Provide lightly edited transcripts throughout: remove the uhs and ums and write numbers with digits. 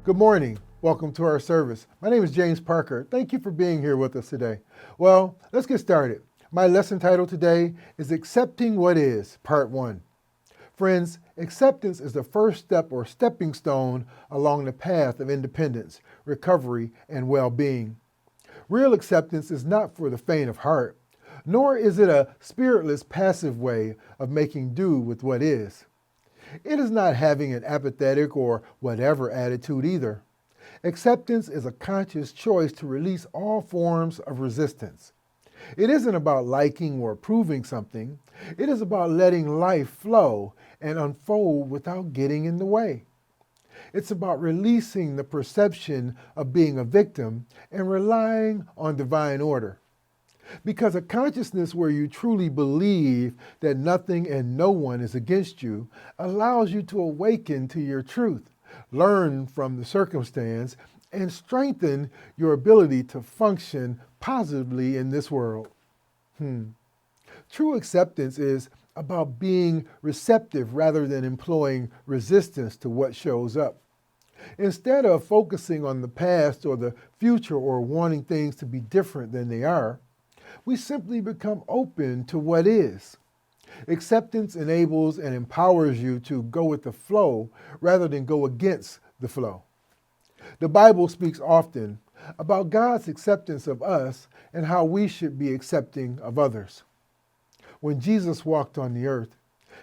Good morning. Welcome to our service. My name is James Parker. Thank you for being here with us today. Well, let's get started. My lesson title today is Accepting What Is, Part 1. Friends, acceptance is the first step or stepping stone along the path of independence, recovery, and well-being. Real acceptance is not for the faint of heart, nor is it a spiritless, passive way of making do with what is. It is not having an apathetic or whatever attitude either. Acceptance is a conscious choice to release all forms of resistance. It isn't about liking or approving something. It is about letting life flow and unfold without getting in the way. It's about releasing the perception of being a victim and relying on divine order. Because a consciousness where you truly believe that nothing and no one is against you allows you to awaken to your truth, learn from the circumstance, and strengthen your ability to function positively in this world. True acceptance is about being receptive rather than employing resistance to what shows up. Instead of focusing on the past or the future or wanting things to be different than they are, we simply become open to what is. Acceptance enables and empowers you to go with the flow rather than go against the flow. The Bible speaks often about God's acceptance of us and how we should be accepting of others. When Jesus walked on the earth,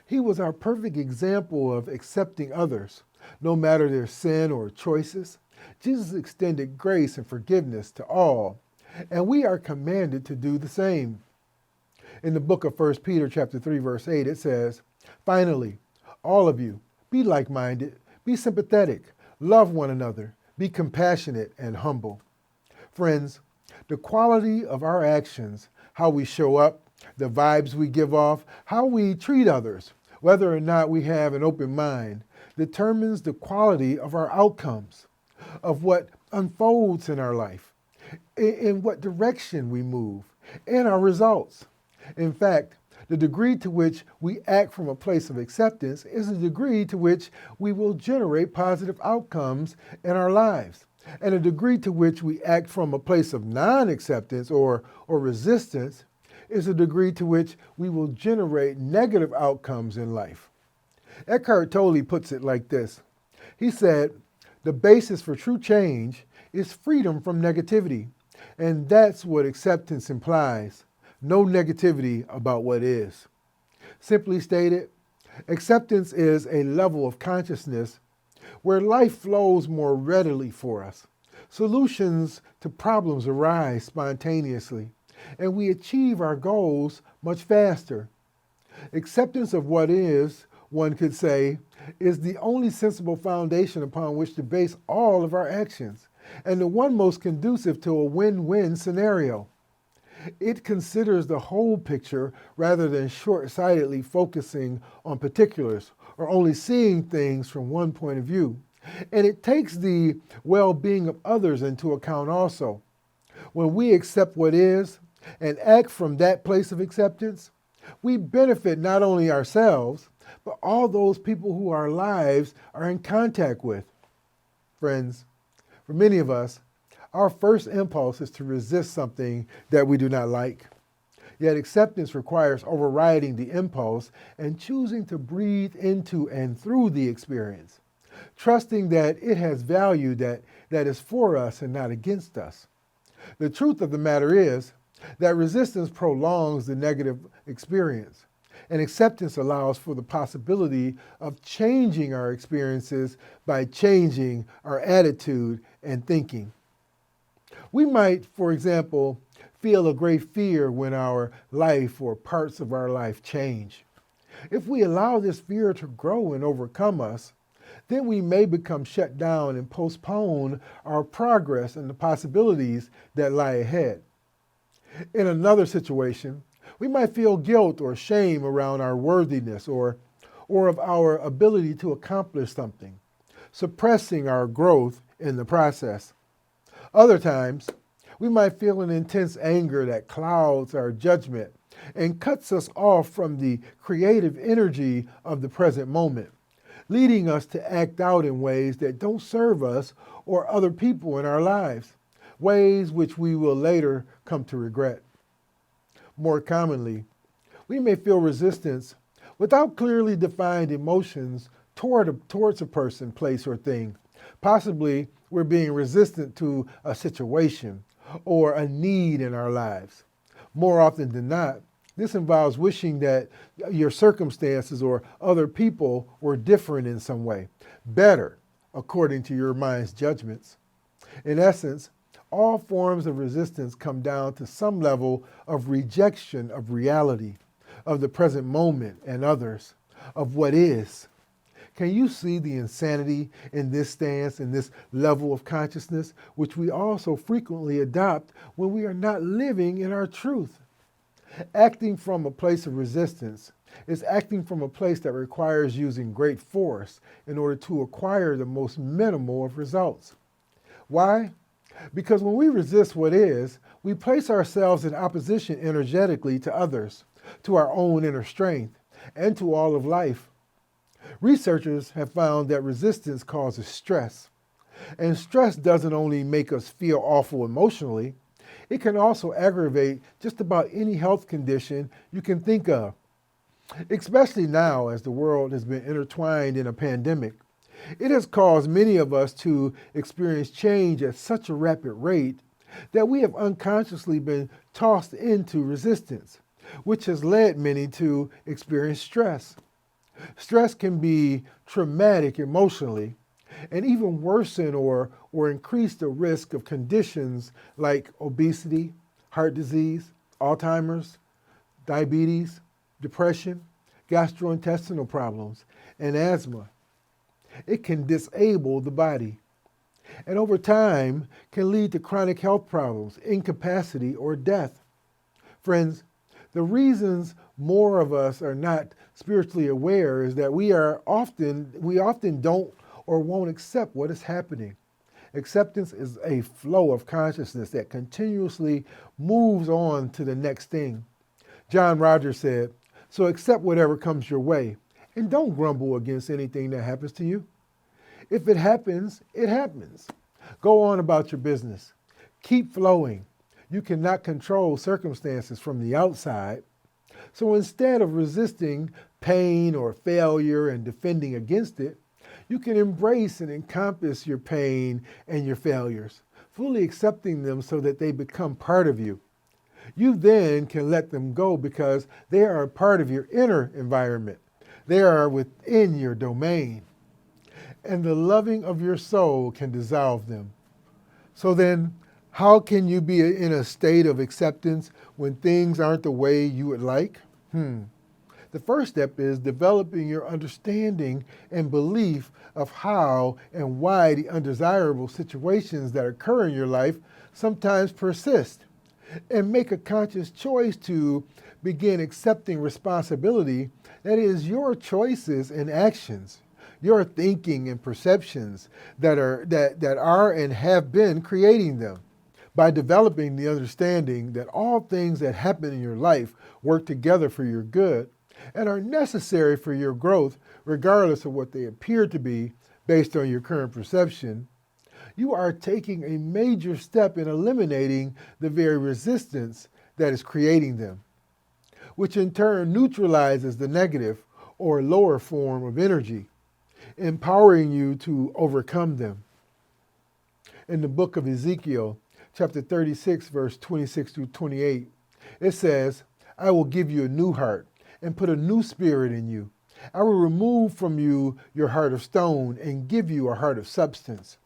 he was our perfect example of accepting others, no matter their sin or choices. Jesus extended grace and forgiveness to all, and we are commanded to do the same. In the book of 1 Peter chapter 3, verse 8, it says, "Finally, all of you, be like-minded, be sympathetic, love one another, be compassionate and humble." Friends, the quality of our actions, how we show up, the vibes we give off, how we treat others, whether or not we have an open mind, determines the quality of our outcomes, of what unfolds in our life, in what direction we move, and our results. In fact, the degree to which we act from a place of acceptance is the degree to which we will generate positive outcomes in our lives. And the degree to which we act from a place of non-acceptance or resistance is the degree to which we will generate negative outcomes in life. Eckhart Tolle puts it like this. He said, "The basis for true change is freedom from negativity, and that's what acceptance implies. No negativity about what is." Simply stated, acceptance is a level of consciousness where life flows more readily for us. Solutions to problems arise spontaneously, and we achieve our goals much faster. Acceptance of what is, one could say, is the only sensible foundation upon which to base all of our actions, and the one most conducive to a win-win scenario. It considers the whole picture rather than short-sightedly focusing on particulars or only seeing things from one point of view. And it takes the well-being of others into account also. When we accept what is and act from that place of acceptance, we benefit not only ourselves, but all those people who our lives are in contact with. Friends, for many of us, our first impulse is to resist something that we do not like. Yet acceptance requires overriding the impulse and choosing to breathe into and through the experience, trusting that it has value that is for us and not against us. The truth of the matter is that resistance prolongs the negative experience, and acceptance allows for the possibility of changing our experiences by changing our attitude and thinking. We might, for example, feel a great fear when our life or parts of our life change. If we allow this fear to grow and overcome us, then we may become shut down and postpone our progress and the possibilities that lie ahead. In another situation, we might feel guilt or shame around our worthiness or of our ability to accomplish something, suppressing our growth in the process. Other times, we might feel an intense anger that clouds our judgment and cuts us off from the creative energy of the present moment. leading us to act out in ways that don't serve us or other people in our lives, ways which we will later come to regret. More commonly, we may feel resistance without clearly defined emotions towards a person, place, or thing. Possibly we're being resistant to a situation or a need in our lives. More often than not, this involves wishing that your circumstances or other people were different in some way, better according to your mind's judgments. In essence, all forms of resistance come down to some level of rejection of reality, of the present moment and others, of what is. Can you see the insanity in this stance and this level of consciousness, which we also frequently adopt when we are not living in our truth? Acting from a place of resistance is acting from a place that requires using great force in order to acquire the most minimal of results. Why? Because when we resist what is, we place ourselves in opposition energetically to others, to our own inner strength, and to all of life. Researchers have found that resistance causes stress. And stress doesn't only make us feel awful emotionally, it can also aggravate just about any health condition you can think of. Especially now, as the world has been intertwined in a pandemic, it has caused many of us to experience change at such a rapid rate that we have unconsciously been tossed into resistance, which has led many to experience stress. Stress can be traumatic emotionally and even worsen or increase the risk of conditions like obesity, heart disease, Alzheimer's, diabetes, depression, gastrointestinal problems, and asthma. It can disable the body, and over time can lead to chronic health problems, incapacity, or death. Friends, the reasons more of us are not spiritually aware is that we often don't or won't accept what is happening. Acceptance is a flow of consciousness that continuously moves on to the next thing. John Rogers said, "So accept whatever comes your way, and don't grumble against anything that happens to you. If it happens, it happens. Go on about your business. Keep flowing. You cannot control circumstances from the outside. So instead of resisting pain or failure and defending against it, you can embrace and encompass your pain and your failures, fully accepting them so that they become part of you. You then can let them go because they are a part of your inner environment. They are within your domain. And the loving of your soul can dissolve them. So then, how can you be in a state of acceptance when things aren't the way you would like? The first step is developing your understanding and belief of how and why the undesirable situations that occur in your life sometimes persist, and make a conscious choice to begin accepting responsibility. That is your choices and actions, your thinking and perceptions that are and have been creating them. By developing the understanding that all things that happen in your life work together for your good and are necessary for your growth, regardless of what they appear to be based on your current perception, you are taking a major step in eliminating the very resistance that is creating them, which in turn neutralizes the negative or lower form of energy, empowering you to overcome them. In the book of Ezekiel, chapter 36, verse 26 through 28, it says, "I will give you a new heart and put a new spirit in you. I will remove from you your heart of stone and give you a heart of substance.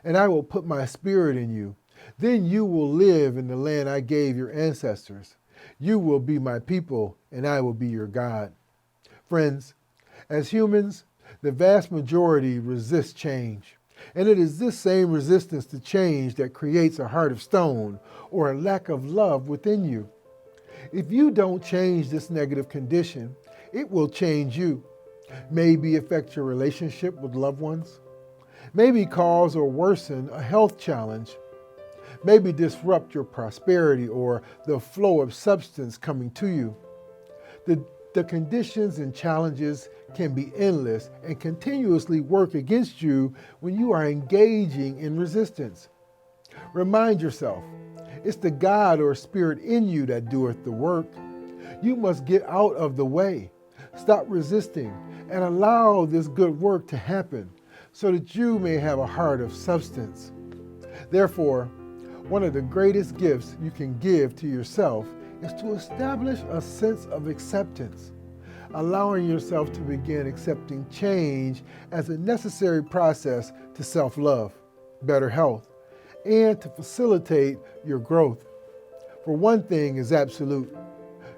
And I will put my spirit in you. Then you will live in the land I gave your ancestors. You will be my people, and I will be your God." Friends, as humans, the vast majority resist change. And it is this same resistance to change that creates a heart of stone or a lack of love within you. If you don't change this negative condition, it will change you. Maybe affect your relationship with loved ones. Maybe cause or worsen a health challenge. Maybe disrupt your prosperity or the flow of substance coming to you. The The conditions and challenges can be endless and continuously work against you when you are engaging in resistance. Remind yourself, it's the God or spirit in you that doeth the work. You must get out of the way, stop resisting, and allow this good work to happen so that you may have a heart of substance. Therefore, one of the greatest gifts you can give to yourself is to establish a sense of acceptance, allowing yourself to begin accepting change as a necessary process to self-love, better health, and to facilitate your growth. For one thing is absolute.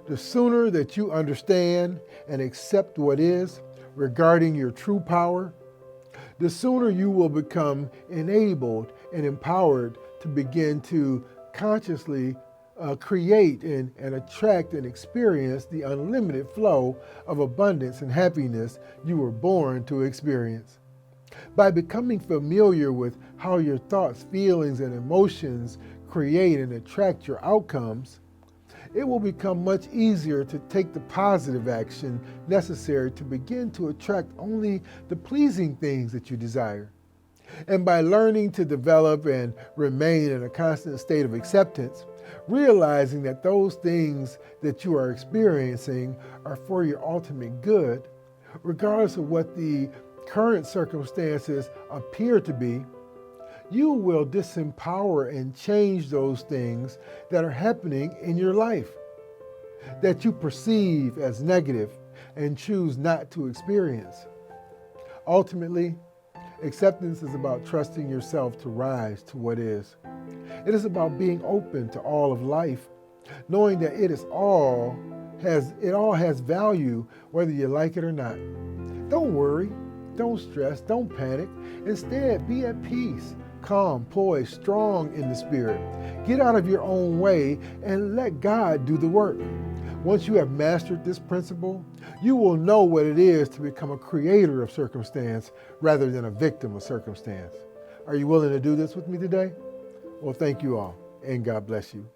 The sooner that you understand and accept what is regarding your true power, the sooner you will become enabled and empowered to begin to consciously create and attract and experience the unlimited flow of abundance and happiness you were born to experience. By becoming familiar with how your thoughts, feelings, and emotions create and attract your outcomes, it will become much easier to take the positive action necessary to begin to attract only the pleasing things that you desire. And by learning to develop and remain in a constant state of acceptance, realizing that those things that you are experiencing are for your ultimate good, regardless of what the current circumstances appear to be, you will disempower and change those things that are happening in your life that you perceive as negative and choose not to experience. Ultimately, acceptance is about trusting yourself to rise to what is. It is about being open to all of life, knowing that it all has value whether you like it or not. Don't worry, don't stress, don't panic. Instead, be at peace, calm, poised, strong in the spirit. Get out of your own way and let God do the work. Once you have mastered this principle, you will know what it is to become a creator of circumstance rather than a victim of circumstance. Are you willing to do this with me today? Well, thank you all, and God bless you.